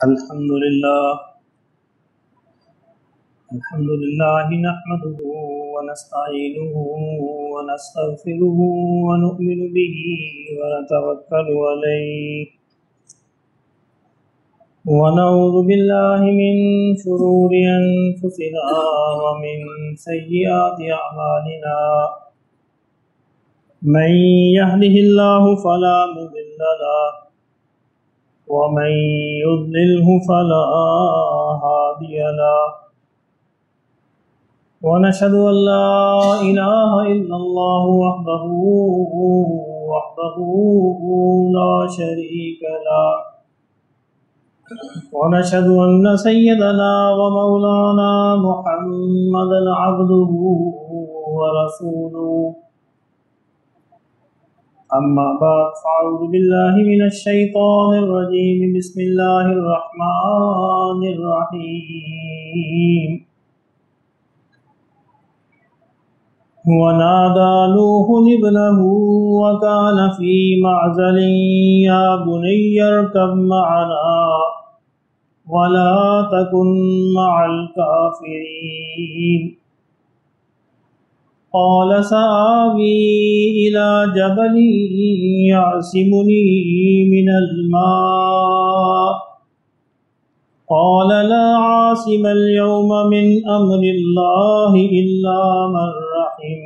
الحمد لله نحمده ونستعينه ونستغفره ونؤمن به ونتوكل عليه ونعوذ بالله من شرور أنفسنا ومن سيئات أعمالنا من يهده الله فلا مضل له ومن يضلله فلا هادي له ونشهد أن لا إله إلا الله وحده لا شريك له ونشهد أن سيدنا ومولانا محمدا عبده ورسوله أما بعد فأعوذ بالله من الشيطان الرجيم بسم الله الرحمن الرحيم ونادى نوح ابنه وكان في معزل يا بني اركب معنا ولا تكن مع الكافرين قال سآوي إلى جبل يعصمني من الماء قال لا عاصم اليوم من أمر الله إلا من رحم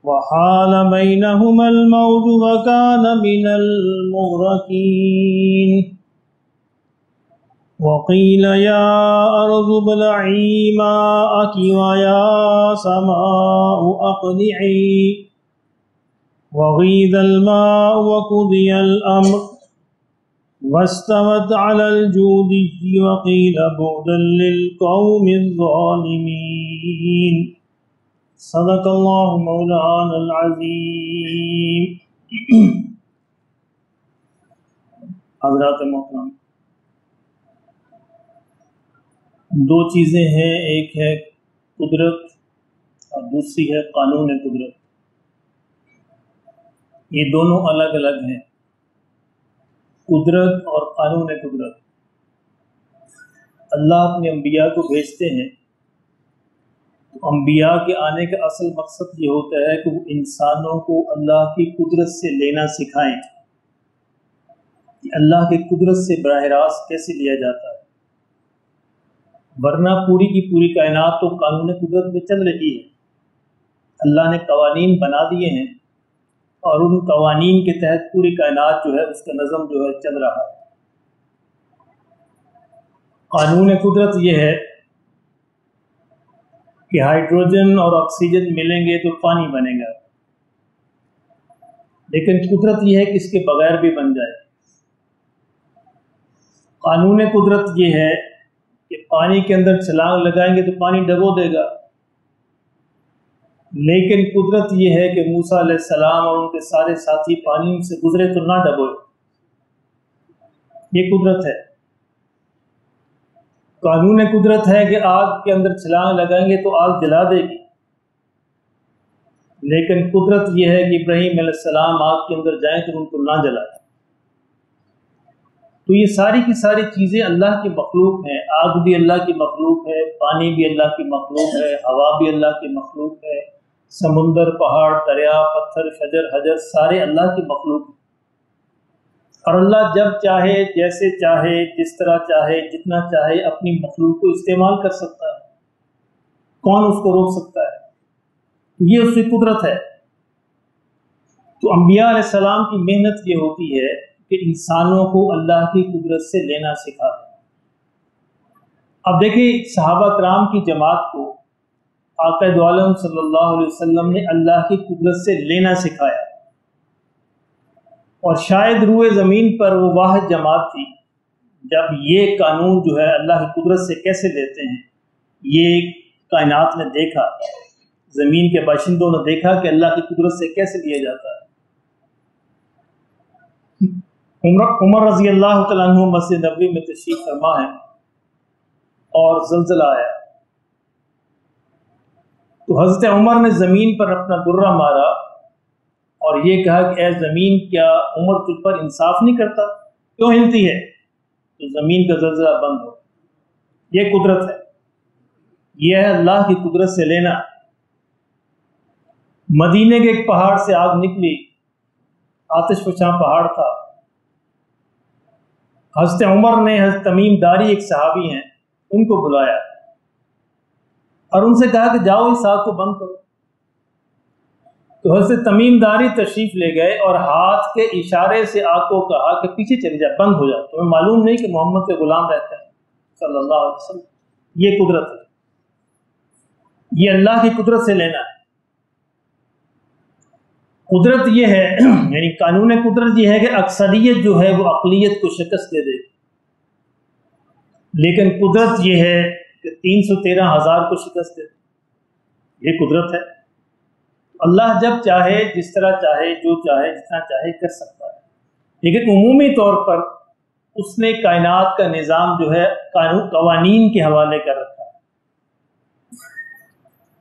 وحال بينهما الموج وكان من المغرقين وقيل يا أرض ابلعي ماءك ويا سماء أقلعي وغيض الماء وقضي الأمر واستوت على الجودي وقيل بعدا للقوم الظالمين صدق الله مولانا العظيم. حضرات محترم، دو چیزیں ہیں، ایک ہے قدرت اور دوسری ہے قانون قدرت. یہ دونوں الگ الگ ہیں، قدرت اور قانون قدرت. اللہ اپنے انبیاء کو بھیجتے ہیں تو انبیاء کے آنے کا اصل مقصد یہ ہوتا ہے کہ وہ انسانوں کو اللہ کی قدرت سے لینا سکھائیں کہ اللہ کی قدرت سے براہ راست کیسے لیا جاتا ہے. ورنہ پوری کی پوری کائنات تو قانون قدرت میں چل رہی ہے. اللہ نے قوانین بنا دیے ہیں اور ان قوانین کے تحت پوری کائنات جو ہے اس کا نظم جو ہے چل رہا ہے. قانون قدرت یہ ہے کہ ہائیڈروجن اور آکسیجن ملیں گے تو پانی بنے گا، لیکن قدرت یہ ہے کہ اس کے بغیر بھی بن جائے. قانون قدرت یہ ہے کہ پانی کے اندر چھلانگ لگائیں گے تو پانی ڈبو دے گا، لیکن قدرت یہ ہے کہ موسیٰ علیہ السلام اور ان کے سارے ساتھی پانی سے گزرے تو نہ ڈبوئے. یہ قدرت ہے. قانون قدرت ہے کہ آگ کے اندر چھلانگ لگائیں گے تو آگ جلا دے گی، لیکن قدرت یہ ہے کہ ابراہیم علیہ السلام آگ کے اندر جائیں تو ان کو نہ جلائیں. تو یہ ساری کی ساری چیزیں اللہ کی مخلوق ہیں. آگ بھی اللہ کی مخلوق ہے، پانی بھی اللہ کی مخلوق ہے، ہوا بھی اللہ کی مخلوق ہے، سمندر، پہاڑ، دریا، پتھر، شجر، حجر سارے اللہ کی مخلوق ہیں. اور اللہ جب چاہے، جیسے چاہے، جس طرح چاہے، جتنا چاہے اپنی مخلوق کو استعمال کر سکتا ہے. کون اس کو روک سکتا ہے؟ یہ اس کی قدرت ہے. تو انبیاء علیہ السلام کی محنت یہ ہوتی ہے کہ انسانوں کو اللہ کی قدرت سے لینا سکھا دیں. اب دیکھیں، صحابہ کرام کی جماعت کو آقا دو عالم صلی اللہ علیہ وسلم نے اللہ کی قدرت سے لینا سکھایا، اور شاید روئے زمین پر وہ واحد جماعت تھی جب یہ قانون جو ہے اللہ کی قدرت سے کیسے لیتے ہیں یہ کائنات نے دیکھا. زمین کے باشندوں نے دیکھا کہ اللہ کی قدرت سے کیسے لیا جاتا ہے. عمر رضی اللہ تعالیٰ عنہ مسجد نبوی میں تشریف فرما ہے اور زلزلہ آیا تو حضرت عمر نے زمین پر اپنا درہ مارا اور یہ کہا کہ اے زمین، کیا عمر تجھ پر انصاف نہیں کرتا؟ کیوں ہلتی ہے؟ تو زمین کا زلزلہ بند ہو. یہ قدرت ہے، یہ ہے اللہ کی قدرت سے لینا. مدینے کے ایک پہاڑ سے آگ نکلی، آتش فشاں پہاڑ تھا. حضرت عمر نے حضرت تمیم داری ایک صحابی ہیں ان کو بلایا اور ان سے کہا کہ جاؤ اس آگ کو بند کرو. تو حضرت تمیم داری تشریف لے گئے اور ہاتھ کے اشارے سے آگ کو کہا کہ پیچھے چلے جا، بند ہو جا. تمہیں معلوم نہیں کہ محمد کے غلام رہتے ہیں صلی اللہ علیہ وسلم. یہ قدرت ہے، یہ اللہ کی قدرت سے لینا ہے. قدرت یہ ہے یعنی قانون قدرت یہ ہے کہ اکثریت جو ہے وہ اقلیت کو شکست دے دے گی، لیکن قدرت یہ ہے کہ 313,000 کو شکست دے دے. یہ قدرت ہے. اللہ جب چاہے، جس طرح چاہے، جو چاہے، جتنا چاہے کر سکتا ہے، لیکن عمومی طور پر اس نے کائنات کا نظام جو ہے قوانین کے حوالے کر رکھا ہے.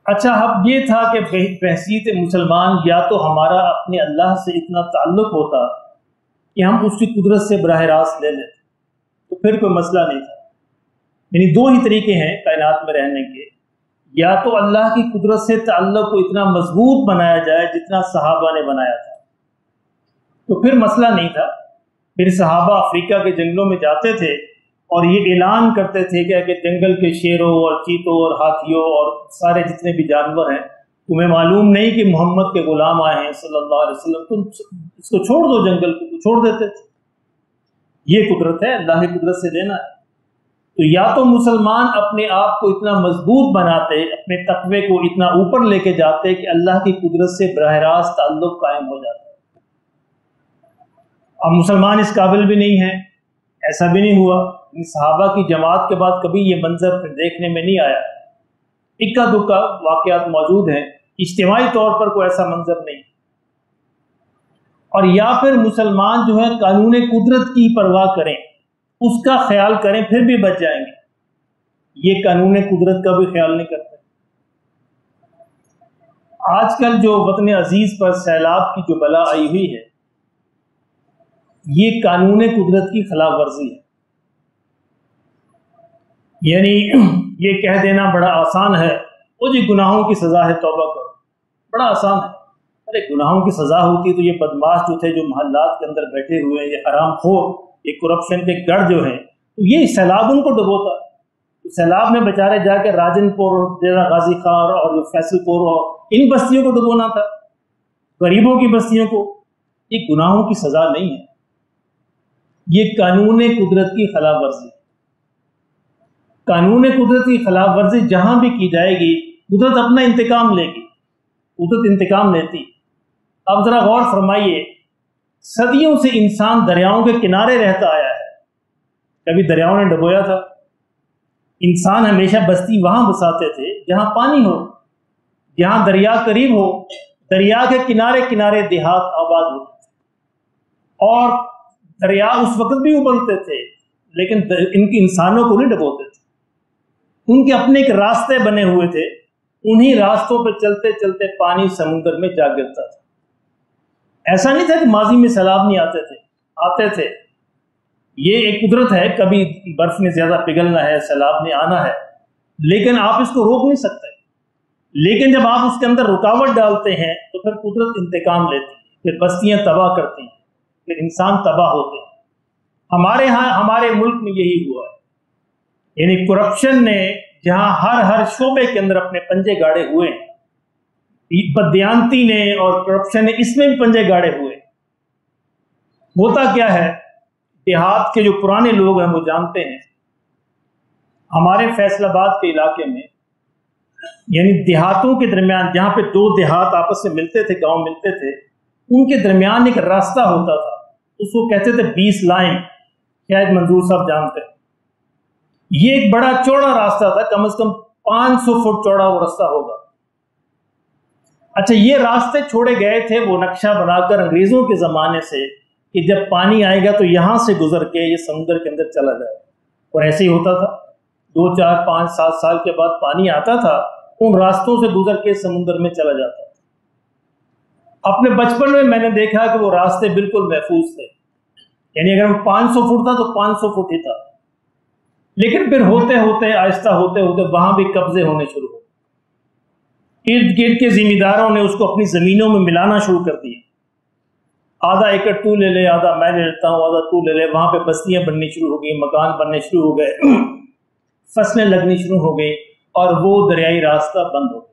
اچھا، اب یہ تھا کہ بحیثیت مسلمان یا تو ہمارا اپنے اللہ سے اتنا تعلق ہوتا کہ ہم اس کی قدرت سے براہ راست لے لیتے، تو پھر کوئی مسئلہ نہیں تھا. یعنی دو ہی طریقے ہیں کائنات میں رہنے کے، یا تو اللہ کی قدرت سے تعلق کو اتنا مضبوط بنایا جائے جتنا صحابہ نے بنایا تھا، تو پھر مسئلہ نہیں تھا. پھر صحابہ افریقہ کے جنگلوں میں جاتے تھے اور یہ اعلان کرتے تھے کہ جنگل کے شیروں اور چیتوں اور ہاتھیوں اور سارے جتنے بھی جانور ہیں، تمہیں معلوم نہیں کہ محمد کے غلام آئے ہیں صلی اللہ علیہ وسلم، تم اس کو چھوڑ دو، جنگل کو چھوڑ دیتے تھے. یہ قدرت ہے، اللہ کی قدرت سے لینا ہے. تو یا تو مسلمان اپنے آپ کو اتنا مضبوط بناتے، اپنے تقوی کو اتنا اوپر لے کے جاتے کہ اللہ کی قدرت سے براہ راست تعلق قائم ہو جاتا. اب مسلمان اس قابل بھی نہیں ہیں، ایسا بھی نہیں ہوا. صحابہ کی جماعت کے بعد کبھی یہ منظر پھر دیکھنے میں نہیں آیا. اکا دکا واقعات موجود ہیں، اجتماعی طور پر کوئی ایسا منظر نہیں. اور یا پھر مسلمان جو ہے قانون قدرت کی پرواہ کریں، اس کا خیال کریں، پھر بھی بچ جائیں گے. یہ قانون قدرت کا بھی خیال نہیں کرتے. آج کل جو وطن عزیز پر سیلاب کی جو بلا آئی ہوئی ہے، یہ قانون قدرت کی خلاف ورزی ہے. یعنی یہ کہہ دینا بڑا آسان ہے، وہ جی گناہوں کی سزا ہے توبہ کرو، بڑا آسان ہے. ارے گناہوں کی سزا ہوتی تو یہ بدماش جو تھے جو محلات کے اندر بیٹھے ہوئے ہیں، یہ حرام خور، یہ کرپشن کے گڑھ جو ہیں، تو یہ سیلاب ان کو ڈبوتا. سیلاب میں بیچارے جا کے راجن پور، ڈیرہ غازی خان اور فیصل پور اور ان بستیوں کو ڈبونا تھا، غریبوں کی بستیوں کو. یہ گناہوں کی سزا نہیں ہے، یہ قانون قدرت کی خلاف ورزی. قانون قدرت کی خلاف ورزی جہاں بھی کی جائے گی، قدرت اپنا انتقام لے گی، قدرت انتقام لیتی. اب ذرا غور فرمائیے، صدیوں سے انسان دریاؤں کے کنارے رہتا آیا ہے، کبھی دریاؤں نے ڈبویا تھا؟ انسان ہمیشہ بستی وہاں بساتے تھے جہاں پانی ہو، جہاں دریا قریب ہو. دریا کے کنارے کنارے دیہات آباد ہوتے تھے اور دریا اس وقت بھی ابلتے تھے، لیکن ان کی انسانوں کو نہیں ڈبوتے تھے. ان کے اپنے ایک راستے بنے ہوئے تھے، انہی راستوں پہ چلتے چلتے پانی سمندر میں جا گرتا تھا. ایسا نہیں تھا کہ ماضی میں سیلاب نہیں آتے تھے. یہ ایک قدرت ہے، کبھی برف میں زیادہ پگھلنا ہے، سیلاب نے آنا ہے، لیکن آپ اس کو روک نہیں سکتے. لیکن جب آپ اس کے اندر رکاوٹ ڈالتے ہیں تو پھر قدرت انتقام لیتی ہے، پھر بستیاں تباہ کرتی ہیں، پھر انسان تباہ ہوتے ہیں. ہمارے ہاں، ہمارے ملک میں یہی ہوا ہے. یعنی کرپشن نے جہاں ہر شعبے کے اندر اپنے پنجے گاڑے ہوئے ہیں، بددیانتی نے اور کرپشن نے اس میں بھی پنجے گاڑے ہوئے. ہوتا کیا ہے، دیہات کے جو پرانے لوگ ہیں وہ جانتے ہیں. ہمارے فیصل آباد کے علاقے میں، یعنی دیہاتوں کے درمیان جہاں پہ دو دیہات آپس میں ملتے تھے، گاؤں ملتے تھے، ان کے درمیان ایک راستہ ہوتا تھا، اس کو کہتے تھے 20 لائن. شاید منظور صاحب جانتے ہیں. یہ ایک بڑا چوڑا راستہ تھا، کم از کم 500 فٹ چوڑا وہ راستہ ہوگا. اچھا، یہ راستے چھوڑے گئے تھے وہ نقشہ بنا کر انگریزوں کے زمانے سے کہ جب پانی آئے گا تو یہاں سے گزر کے یہ سمندر کے اندر چلا جائے. اور ایسے ہی ہوتا تھا. 2 4 5 7 سال کے بعد پانی آتا تھا، ان راستوں سے گزر کے سمندر میں چلا جاتا تھا. اپنے بچپن میں نے دیکھا کہ وہ راستے بالکل محفوظ تھے. یعنی اگر وہ 500 فٹ تھا تو 500 فٹ ہی تھا، لیکن پھر ہوتے ہوتے آہستہ ہوتے ہوتے وہاں بھی قبضے ہونے شروع ہو، ارد گرد کے ذمہ داروں نے اس کو اپنی زمینوں میں ملانا شروع کر دیا، آدھا ایکڑ تو لے لے، آدھا میں لے لیتا ہوں، آدھا تو لے لے، وہاں پہ بستیاں بننی شروع ہو گئی، مکان بننے شروع ہو گئے، فصلیں لگنی شروع ہو گئی، اور وہ دریائی راستہ بند ہو گیا۔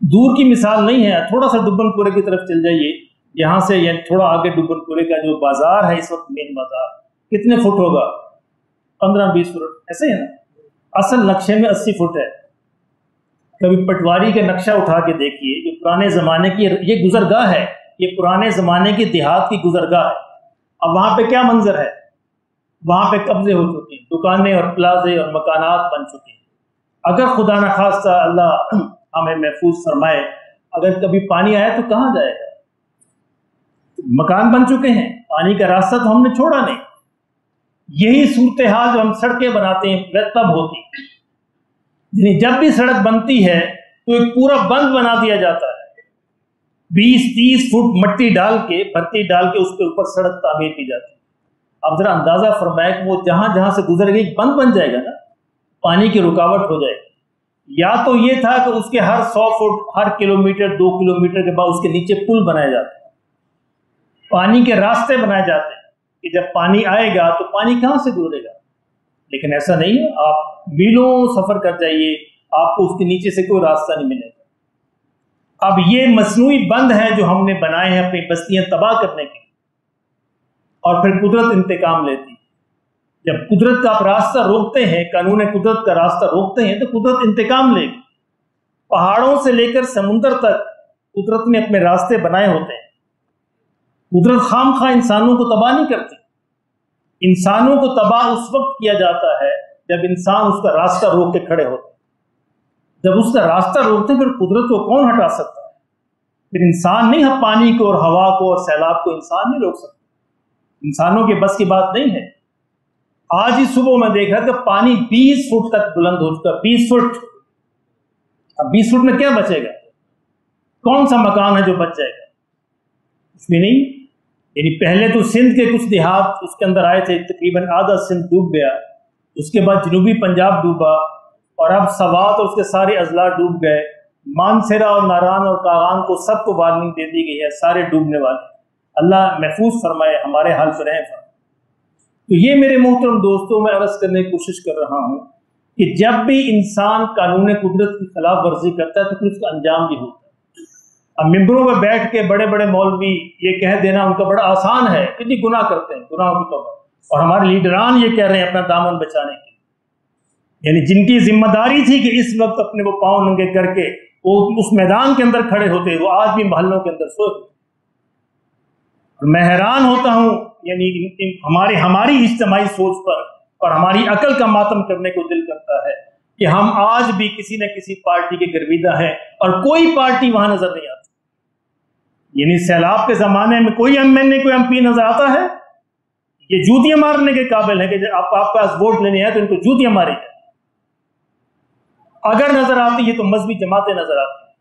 دور کی مثال نہیں ہے، تھوڑا سا ڈبن پورے کی طرف چل جائیے، یہاں سے یعنی تھوڑا آگے ڈبن پورے کا جو بازار ہے اس وقت مین بازار کتنے فٹ ہوگا؟ 15-20 فٹ ایسے ہے نا، اصل نقشے میں 80 فٹ ہے۔ کبھی پٹواری کا نقشہ اٹھا کے دیکھیے، جو پرانے زمانے کی یہ گزرگاہ ہے، یہ پرانے زمانے کی دیہات کی گزرگاہ ہے۔ اب وہاں پہ کیا منظر ہے؟ وہاں پہ قبضے ہو چکے ہیں، دکانیں اور پلازے اور مکانات بن چکے ہیں۔ اگر خدا نخواستہ اللہ ہمیں محفوظ فرمائے اگر کبھی پانی آیا تو کہاں جائے گا؟ مکان بن چکے ہیں، پانی کا راستہ تو ہم نے چھوڑا نہیں۔ یہی صورتحال جو ہم سڑکیں بناتے ہیں تب ہوتی ہے، یعنی جب بھی سڑک بنتی ہے تو ایک پورا بند بنا دیا جاتا ہے، 20-30 فٹ مٹی ڈال کے بھرتی ڈال کے اس کے اوپر سڑک تعمیر کی جاتی ہے۔ اب ذرا اندازہ فرمائے کہ وہ جہاں جہاں سے گزر گئی بند بن جائے گا نا، پانی کی رکاوٹ ہو جائے گی۔ یا تو یہ تھا کہ اس کے ہر 100 فٹ ہر کلومیٹر 2 کلومیٹر کے بعد اس کے نیچے پل بنائے جاتے ہیں، پانی کے راستے بنائے جاتے ہیں کہ جب پانی آئے گا تو پانی کہاں سے گزرے گا۔ لیکن ایسا نہیں ہے، آپ میلوں سفر کر جائیے، آپ کو اس کے نیچے سے کوئی راستہ نہیں ملے گا۔ اب یہ مصنوعی بند ہیں جو ہم نے بنائے ہیں اپنی بستیاں تباہ کرنے کے، اور پھر قدرت انتقام لیتی ہے۔ جب قدرت کا آپ راستہ روکتے ہیں، قانون قدرت کا راستہ روکتے ہیں تو قدرت انتقام لے گی۔ پہاڑوں سے لے کر سمندر تک قدرت نے اپنے راستے بنائے ہوتے ہیں۔ قدرت خام خواہ انسانوں کو تباہ نہیں کرتی، انسانوں کو تباہ اس وقت کیا جاتا ہے جب انسان اس کا راستہ روک کے کھڑے ہوتے ہیں۔ جب اس کا راستہ روکتے ہیں پھر قدرت کو کون ہٹا سکتا ہے؟ پھر انسان نہیں، پانی کو اور ہوا کو اور سیلاب کو انسان نہیں روک سکتا، انسانوں کے بس کی بات نہیں ہے۔ آج ہی صبح میں دیکھ رہا کہ پانی 20 فٹ تک بلند ہو چکا، 20 فٹ۔ اب 20 فٹ میں کیا بچے گا؟ کون سا مکان ہے جو بچ جائے گا؟ کچھ بھی نہیں۔ یعنی پہلے تو سندھ کے کچھ دیہات اس کے اندر آئے تھے، تقریباً آدھا سندھ ڈوب گیا، اس کے بعد جنوبی پنجاب ڈوبا، اور اب سوات اور اس کے سارے اضلاع ڈوب گئے۔ مانسیرا اور ناران اور کاغان کو سب کو وارننگ دے دی گئی ہے، سارے ڈوبنے والے۔ اللہ محفوظ فرمائے، ہمارے حال پر رحم فرمائے۔ تو یہ میرے محترم دوستوں میں عرض کرنے کی کوشش کر رہا ہوں کہ جب بھی انسان قانون قدرت کی خلاف ورزی کرتا ہے تو پھر اس کا انجام بھی ہوتا ہے۔ اب ممبروں میں بیٹھ کے بڑے بڑے مولوی یہ کہہ دینا ان کا بڑا آسان ہے کہ جی گناہ کرتے ہیں، گناہوں کی توبہ، اور ہمارے لیڈران یہ کہہ رہے ہیں اپنا دامن بچانے کے، یعنی جن کی ذمہ داری تھی کہ اس وقت اپنے وہ پاؤں ننگے کر کے وہ اس میدان کے اندر کھڑے ہوتے، وہ آج بھی محلوں کے اندر سوئے۔ میں حیران ہوتا ہوں، یعنی ہماری اجتماعی سوچ پر اور ہماری عقل کا ماتم کرنے کو دل کرتا ہے کہ ہم آج بھی کسی نہ کسی پارٹی کے گرویدہ ہیں اور کوئی پارٹی وہاں نظر نہیں آتی۔ یعنی سیلاب کے زمانے میں کوئی ایم این اے کوئی ایم پی نظر آتا ہے؟ یہ جوتیاں مارنے کے قابل ہے کہ آپ پاس ووٹ لینے ہیں تو ان کو جوتیاں ماری جائیں۔ اگر نظر آتی ہے تو مذہبی جماعتیں نظر آتی ہیں،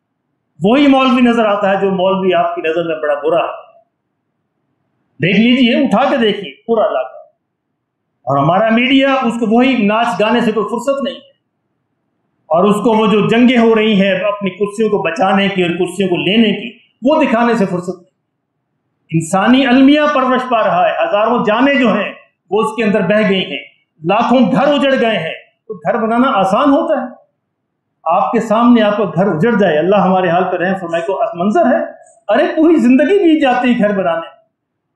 وہی مولوی نظر آتا ہے جو مولوی آپ کی نظر میں بڑا برا ہے۔ دیکھ لیجیے، اٹھا کے دیکھیے پورا علاقہ، اور ہمارا میڈیا اس کو وہی ناچ گانے سے کوئی فرصت نہیں ہے، اور اس کو وہ جو جنگیں ہو رہی ہیں اپنی کرسیوں کو بچانے کی اور کرسیوں کو لینے کی وہ دکھانے سے فرصت نہیں۔ انسانی المیہ پرورش پا رہا ہے، ہزاروں جانیں جو ہیں وہ اس کے اندر بہہ گئی ہیں، لاکھوں گھر اجڑ گئے ہیں۔ تو گھر بنانا آسان ہوتا ہے؟ آپ کے سامنے آپ کا گھر اجڑ جائے، اللہ ہمارے حال پہ رحم فرمائے، کو منظر ہے؟ ارے پوری زندگی بیت جاتی ہے گھر بنانے،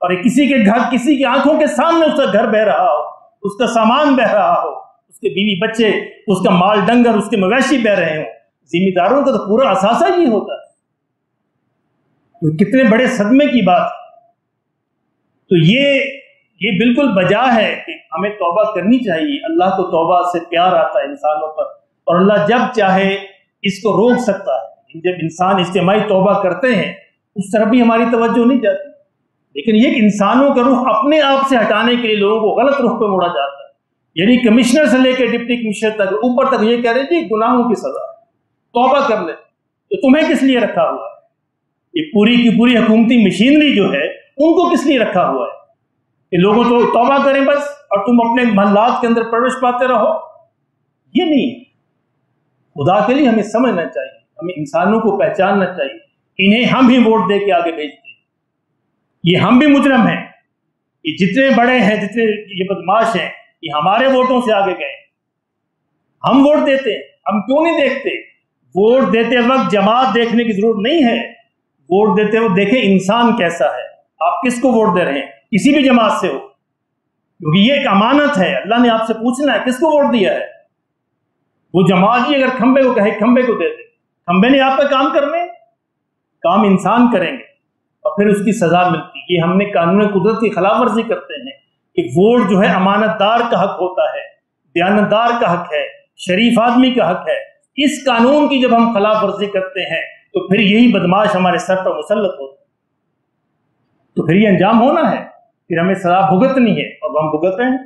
اور کسی کے گھر، کسی کی آنکھوں کے سامنے اس کا گھر بہ رہا ہو، اس کا سامان بہ رہا ہو، اس کے بیوی بچے، اس کا مال ڈنگر، اس کے مویشی بہ رہے ہوں۔ ذمہ داروں کا تو پورا اثاثہ یہ ہوتا ہے۔ تو کتنے بڑے صدمے کی بات۔ تو یہ بالکل بجا ہے کہ ہمیں توبہ کرنی چاہیے۔ اللہ کو توبہ سے پیار آتا ہے انسانوں پر، اور اللہ جب چاہے اس کو روک سکتا ہے۔ جب انسان اجتماعی توبہ کرتے ہیں اس طرف بھی ہماری توجہ نہیں جاتی، لیکن یہ کہ انسانوں کا رخ اپنے آپ سے ہٹانے کے لیے لوگوں کو غلط رخ پہ موڑا جاتا ہے۔ یعنی کمشنر سے لے کے ڈپٹی کمشنر تک، اوپر تک یہ کہہ رہے جی گناہوں کی سزا، توبہ کر لے، تو تمہیں کس لیے رکھا ہوا ہے؟ یہ پوری کی پوری حکومتی مشینری جو ہے ان کو کس لیے رکھا ہوا ہے؟ کہ لوگوں تو توبہ کریں بس اور تم اپنے محلات کے اندر پرورش پاتے رہو. یہ نہیں. خدا کے لیے ہمیں سمجھنا چاہیے, ہمیں انسانوں کو پہچاننا چاہیے. انہیں ہم ہی ووٹ دے کے آگے بھیجتے ہیں. یہ ہم بھی مجرم ہیں. یہ جتنے بڑے ہیں, جتنے یہ بدماش ہیں, یہ ہمارے ووٹوں سے آگے گئے. ہم ووٹ دیتے ہیں, ہم کیوں نہیں دیکھتے؟ ووٹ دیتے وقت جماعت دیکھنے کی ضرورت نہیں ہے. ووٹ دیتے وقت دیکھیں انسان کیسا ہے, آپ کس کو ووٹ دے رہے ہیں, کسی بھی جماعت سے ہو, کیونکہ یہ ایک امانت ہے. اللہ نے آپ سے پوچھنا ہے کس کو ووٹ دیا ہے. وہ جماعت ہی اگر کھمبے کو کہے کھمبے کو دے دے, کھمبے نے آپ پہ کام کرنے, کام انسان کریں گے اور پھر اس کی سزا ملتی. یہ ہم نے قانون قدرت کی خلاف ورزی کرتے ہیں کہ ووٹ جو ہے امانت دار کا حق ہوتا ہے, دیانتدار کا حق ہے, شریف آدمی کا حق ہے. اس قانون کی جب ہم خلاف ورزی کرتے ہیں تو پھر یہی بدماش ہمارے سر پر مسلط ہوتا ہے. تو پھر یہ انجام ہونا ہے, پھر ہمیں سزا بھگتنی ہے اور ہم بھگت رہے ہیں.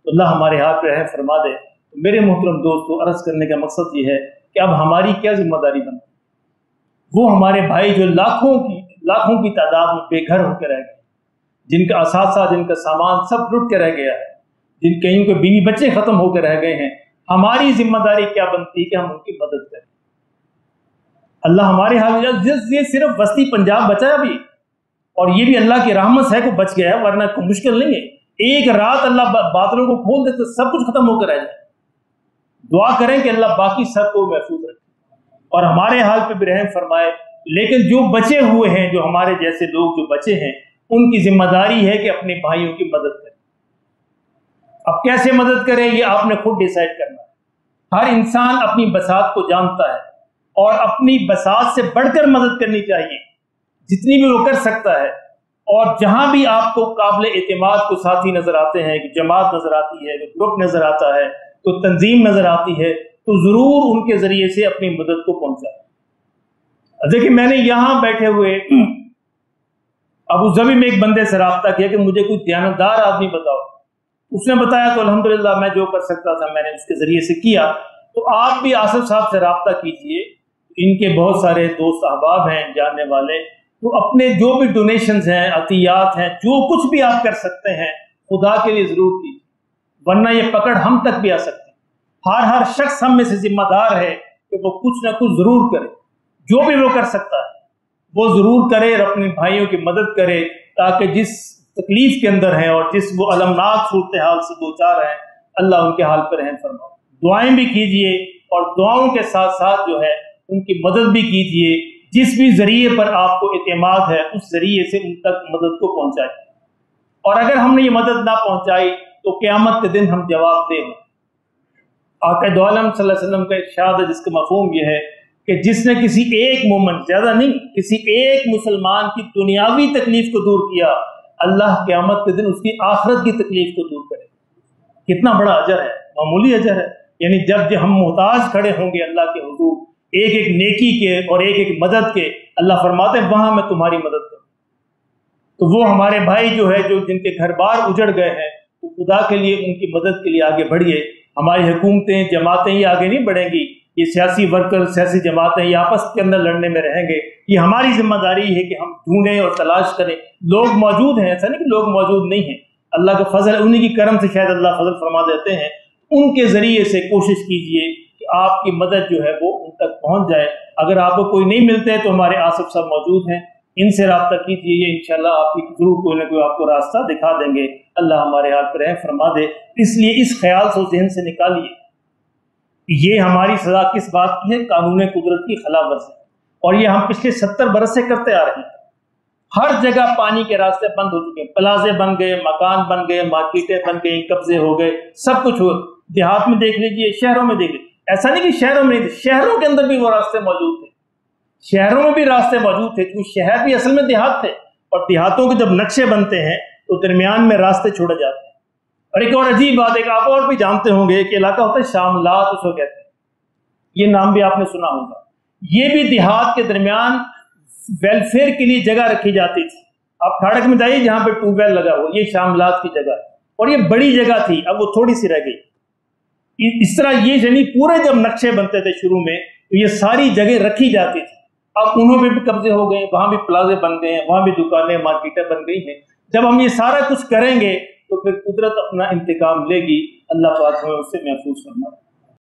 تو اللہ ہمارے ہاتھ پہ رحم فرما دے. تو میرے محترم دوستو, عرض کرنے کا مقصد یہ ہے کہ اب ہماری کیا ذمہ داری بنتی ہے. وہ ہمارے بھائی جو لاکھوں کی تعداد میں بے گھر ہو کے رہ گئے, جن کا اثاثہ, جن کا سامان سب لٹ کے رہ گیا ہے, جن کہیں کے بیوی بچے ختم ہو کے رہ گئے ہیں, ہماری ذمہ داری کیا بنتی ہے کہ ہم ان کی مدد کریں. اللہ ہمارے حال, یہ صرف وسطی پنجاب بچا ہے ابھی, اور یہ بھی اللہ کی رحمت ہے کہ بچ گیا ہے, ورنہ کوئی مشکل نہیں ہے. ایک رات اللہ بادلوں کو کھول دے تو سب کچھ ختم ہو کے رہ جائے. دعا کریں کہ اللہ باقی سب کو محفوظ رکھے اور ہمارے حال پہ بھی رحم فرمائے. لیکن جو بچے ہوئے ہیں, جو ہمارے جیسے لوگ جو بچے ہیں, ان کی ذمہ داری ہے کہ اپنے بھائیوں کی مدد کریں. اب کیسے مدد کریں یہ آپ نے خود ڈیسائیڈ کرنا ہے. ہر انسان اپنی بساط کو جانتا ہے اور اپنی بساط سے بڑھ کر مدد کرنی چاہیے جتنی بھی وہ کر سکتا ہے. اور جہاں بھی آپ کو قابل اعتماد کو ساتھی نظر آتے ہیں, کہ جماعت نظر آتی ہے, کہ گروپ نظر آتا ہے, تو تنظیم نظر آتی ہے, تو ضرور ان کے ذریعے سے اپنی مدد کو پہنچائیں. دیکھیں میں نے یہاں بیٹھے ہوئے ابو ظبی میں ایک بندے سے رابطہ کیا کہ مجھے کوئی دیانتدار آدمی بتاؤ. اس نے بتایا تو الحمدللہ میں جو کر سکتا تھا میں نے اس کے ذریعے سے کیا. تو آپ بھی آصف صاحب سے رابطہ کیجئے, ان کے بہت سارے دوست احباب ہیں جاننے والے, تو اپنے جو بھی ڈونیشنز ہیں, عطیات ہیں, جو کچھ بھی آپ کر سکتے ہیں خدا کے لیے ضرور کیجیے, ورنہ یہ پکڑ ہم تک بھی آ سکتی. ہر شخص ہم میں سے ذمہ دار ہے کہ وہ کچھ نہ کچھ ضرور کرے, جو بھی وہ کر سکتا ہے وہ ضرور کرے اور اپنے بھائیوں کی مدد کرے, تاکہ جس تکلیف کے اندر ہیں اور جس وہ المناک صورتحال سے دوچار ہیں, اللہ ان کے حال پر رحم فرمائے. دعائیں بھی کیجئے اور دعاؤں کے ساتھ ساتھ جو ہے ان کی مدد بھی کیجئے. جس بھی ذریعے پر آپ کو اعتماد ہے اس ذریعے سے ان تک مدد کو پہنچائے. اور اگر ہم نے یہ مدد نہ پہنچائی تو قیامت کے دن ہم جواب دیں. آقا دو عالم صلی اللہ علیہ وسلم کا ارشاد ہے جس کا مفہوم یہ ہے کہ جس نے کسی ایک مومن, زیادہ نہیں, کسی ایک مسلمان کی دنیاوی تکلیف کو دور کیا, اللہ قیامت کے دن اس کی آخرت کی تکلیف کو دور کرے. کتنا بڑا اجر ہے, معمولی اجر ہے. یعنی جب ہم محتاج کھڑے ہوں گے اللہ کے حضور ایک ایک نیکی کے اور ایک ایک مدد کے, اللہ فرماتے ہیں وہاں میں تمہاری مدد کروں. تو وہ ہمارے بھائی جو ہے جو جن کے گھر بار اجڑ گئے ہیں, تو خدا کے لیے ان کی مدد کے لیے آگے بڑھیے. ہماری حکومتیں, جماعتیں یہ آگے نہیں بڑھیں گی, یہ سیاسی ورکر, سیاسی جماعتیں یہ آپس کے اندر لڑنے میں رہیں گے. یہ ہماری ذمہ داری ہے کہ ہم ڈھونڈیں اور تلاش کریں. لوگ موجود ہیں, ایسا نہیں کہ لوگ موجود نہیں ہیں, اللہ کا فضل, انہی کی کرم سے شاید اللہ فضل فرما دیتے ہیں. ان کے ذریعے سے کوشش کیجئے کہ آپ کی مدد جو ہے وہ ان تک پہنچ جائے. اگر آپ کو کوئی نہیں ملتے تو ہمارے آصف صاحب موجود ہیں, ان سے رابطہ کیجئے, یہ انشاءاللہ آپ کی ضرور کوئی نہ کوئی آپ کو راستہ دکھا دیں گے. اللہ ہمارے ہاتھ پر رحم فرما دے. اس لیے اس خیال سے ذہن سے نکالیے یہ ہماری سزا کس بات کی ہے, قانون قدرت کی خلاف ورزی. اور یہ ہم پچھلے 70 برس سے کرتے آ رہے ہیں. ہر جگہ پانی کے راستے بند ہو چکے ہیں, پلازے بن گئے, مکان بن گئے, مارکیٹیں بن گئی, قبضے ہو گئے, سب کچھ ہو. دیہات میں دیکھ لیجئے, شہروں میں دیکھ لیجئے. ایسا نہیں کہ شہروں میں نہیں تھے, شہروں کے اندر بھی وہ راستے موجود تھے. شہروں میں بھی راستے موجود تھے, کیونکہ شہر بھی اصل میں دیہات تھے, اور دیہاتوں کے جب نقشے بنتے ہیں تو درمیان میں راستے چھوڑے جاتے ہیں. اور ایک اور عجیب بات, ایک آپ اور بھی جانتے ہوں گے کہ علاقہ ہوتا ہے شاملات, اس کو کہتے ہیں, یہ نام بھی آپ نے سنا ہوگا. یہ بھی دیہات کے درمیان ویلفیئر کے لیے جگہ رکھی جاتی تھی. آپ کھاڑک میں جائیے جہاں پہ ٹیوب ویل لگا ہو, یہ شاملات کی جگہ ہے, اور یہ بڑی جگہ تھی, اب وہ تھوڑی سی رہ گئی. اس طرح یہ یعنی پورے جب نقشے بنتے تھے شروع میں تو یہ ساری جگہ رکھی جاتی تھی. اب انہوں میں بھی قبضے ہو گئے, وہاں بھی پلازے بن گئے ہیں, وہاں بھی دکانیں, مارکیٹیں بن گئی ہیں. جب ہم یہ سارا کچھ کریں گے تو پھر قدرت اپنا انتقام لے گی۔ اللہ پاک ہمیں اس سے محفوظ فرمائے۔